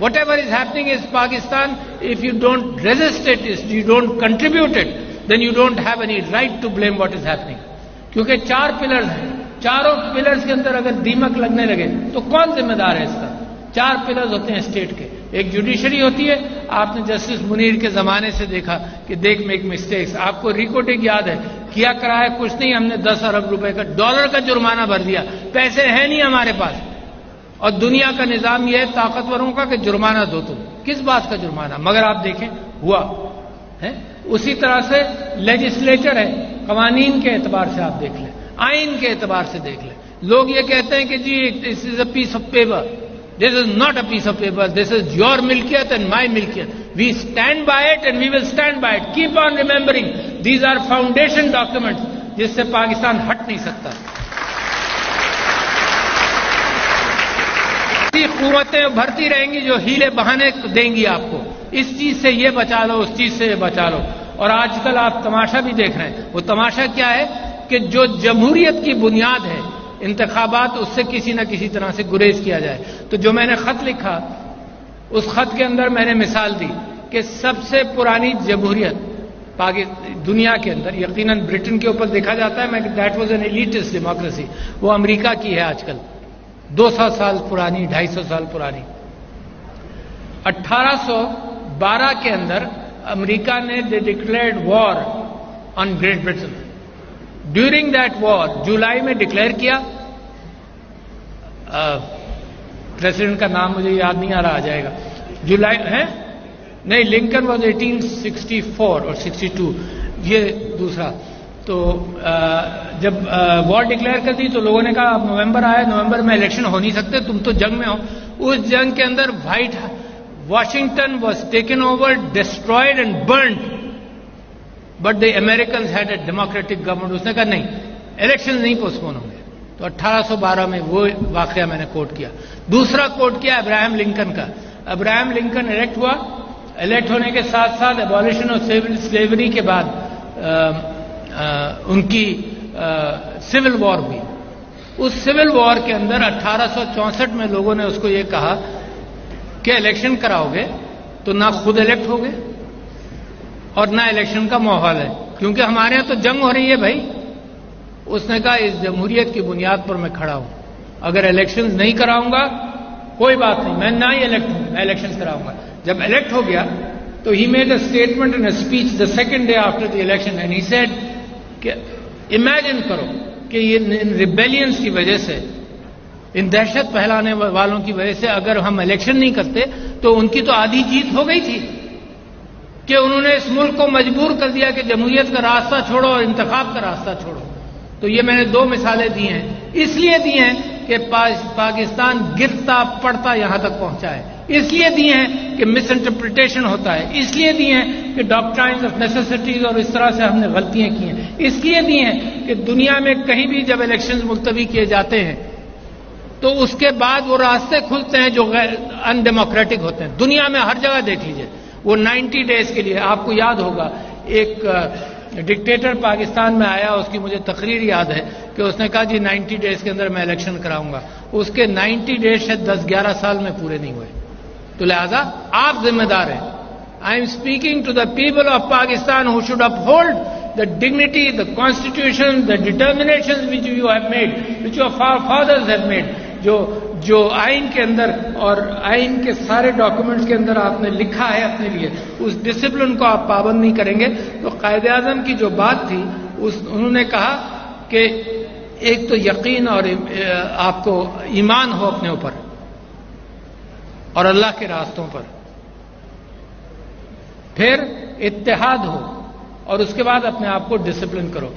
Whatever is happening is Pakistan. If you don't resist it, if you don't contribute it, then you don't have any right to blame what is happening. کیونکہ 4 pillars ہیں, چاروں pillars کے اندر اگر دیمک لگنے لگے تو کون ذمہ دار ہے اس کا؟ 4 پلرز ہوتے ہیں اسٹیٹ کے. ایک جوڈیشری ہوتی ہے, آپ نے جسٹس منیر کے زمانے سے دیکھا کہ دیکھ میک مسٹیکس. آپ کو ریکارڈنگ یاد ہے, کیا کرایا کچھ نہیں, ہم نے 10 ارب روپے کا ڈالر کا جرمانہ بھر دیا, پیسے ہیں نہیں ہمارے پاس. اور دنیا کا نظام یہ ہے طاقتوروں کا کہ جرمانہ دو تم, کس بات کا جرمانہ؟ مگر آپ دیکھیں ہوا ہے. اسی طرح سے لیجسلیچر ہے, قوانین کے اعتبار سے آپ دیکھ لیں, آئین کے اعتبار سے دیکھ لیں. لوگ یہ کہتے ہیں کہ جی this is a piece of paper. This is not a piece of paper, this is your ملکیت اینڈ مائی ملکیت. We stand by it and we will stand by it. Keep on remembering these are foundation documents جس سے پاکستان ہٹ نہیں سکتا. قوتیں بھرتی رہیں گی جو ہیلے بہانے دیں گی آپ کو, اس چیز سے یہ بچا لو, اس چیز سے یہ بچا لو. اور آج کل آپ تماشا بھی دیکھ رہے ہیں. وہ تماشا کیا ہے کہ جو جمہوریت کی بنیاد ہے انتخابات, اس سے کسی نہ کسی طرح سے گریز کیا جائے. تو جو میں نے خط لکھا, اس خط کے اندر میں نے مثال دی کہ سب سے پرانی جمہوریت دنیا کے اندر, یقیناً برٹن کے اوپر دیکھا جاتا ہے that was an elitist democracy, وہ امریکہ کی ہے آج کل, 200 سال پرانی, 250 سال پرانی. 1812 کے اندر امریکہ نے the declared war on Great Britain. During that war جولائی میں ڈکلیئر کیا, پریزیڈنٹ کا نام مجھے یاد نہیں آ رہا, آ جائے گا. جولائی ہے نہیں, لنکن واز 1864 اور 62, یہ دوسرا. تو جب وار ڈکلیئر کر دی تو لوگوں نے کہا اب نومبر آئے, نومبر میں الیکشن ہو نہیں سکتے, تم تو جنگ میں ہو. اس جنگ کے اندر Washington was taken over, destroyed and burned, but the Americans had a democratic government. اس نے کہا نہیں, الیکشن نہیں پوسٹ پون ہوں گے. تو 1812 میں وہ واقعہ میں نے کوٹ کیا. دوسرا کوٹ کیا ابراہم لنکن کا. ابراہم لنکن الیکٹ ہوا, الیکٹ ہونے کے ساتھ ساتھ ایبولیشن آف سلیوری کے بعد ان کی سول وار ہوئی. اس سول وار کے اندر 1864 میں لوگوں نے اس کو یہ کہا کہ الیکشن کراؤ گے تو نہ خود الیکٹ ہوگے اور نہ الیکشن کا ماحول ہے, کیونکہ ہمارے یہاں تو جنگ ہو رہی ہے بھائی. اس نے کہا اس جمہوریت کی بنیاد پر میں کھڑا ہوں, اگر الیکشن نہیں کراؤں گا کوئی بات نہیں, میں نہ ہی الیکٹ ہوں, میں الیکشن کراؤں گا. جب الیکٹ ہو گیا تو he made a statement in a speech the second day after the election, and he said کہ امیجن کرو کہ یہ ریبیلینس کی وجہ سے, ان دہشت پھیلانے والوں کی وجہ سے اگر ہم الیکشن نہیں کرتے تو ان کی تو آدھی جیت ہو گئی تھی, کہ انہوں نے اس ملک کو مجبور کر دیا کہ جمہوریت کا راستہ چھوڑو اور انتخاب کا راستہ چھوڑو. تو یہ میں نے 2 مثالیں دی ہیں, اس لیے دی ہیں کہ پاکستان گرتا پڑتا یہاں تک پہنچا ہے, اس لیے دی ہیں کہ مس انٹرپریٹیشن ہوتا ہے, اس لیے دی ہیں کہ ڈاکٹرائنز آف نیسیسٹیز اور اس طرح سے ہم نے غلطیاں کی ہیں, اس لیے دی ہیں کہ دنیا میں کہیں بھی جب الیکشنز ملتوی کیے جاتے ہیں تو اس کے بعد وہ راستے کھلتے ہیں جو غیر ان ڈیموکریٹک ہوتے ہیں. دنیا میں ہر جگہ دیکھ لیجئے, وہ 90 ڈیز کے لیے, آپ کو یاد ہوگا ایک ڈکٹیٹر پاکستان میں آیا, اس کی مجھے تقریر یاد ہے کہ اس نے کہا جی 90 ڈیز کے اندر میں الیکشن کراؤں گا. اس کے 90 ڈیز شاید 10-11 سال میں پورے نہیں ہوئے. تو لہذا آپ ذمہ دار ہیں. I am speaking to the people of Pakistan who should uphold the dignity, the constitution, the determinations which you have made, which your fathers have made, جو آئین کے اندر اور آئین کے سارے ڈاکومنٹس کے اندر آپ نے لکھا ہے اپنے لیے, اس ڈسپلن کو آپ پابند نہیں کریں گے. تو قائد اعظم کی جو بات تھی, انہوں نے کہا کہ ایک تو یقین اور آپ کو ایمان ہو اپنے اوپر اور اللہ کے راستوں پر, پھر اتحاد ہو, اور اس کے بعد اپنے آپ کو ڈسپلن کرو.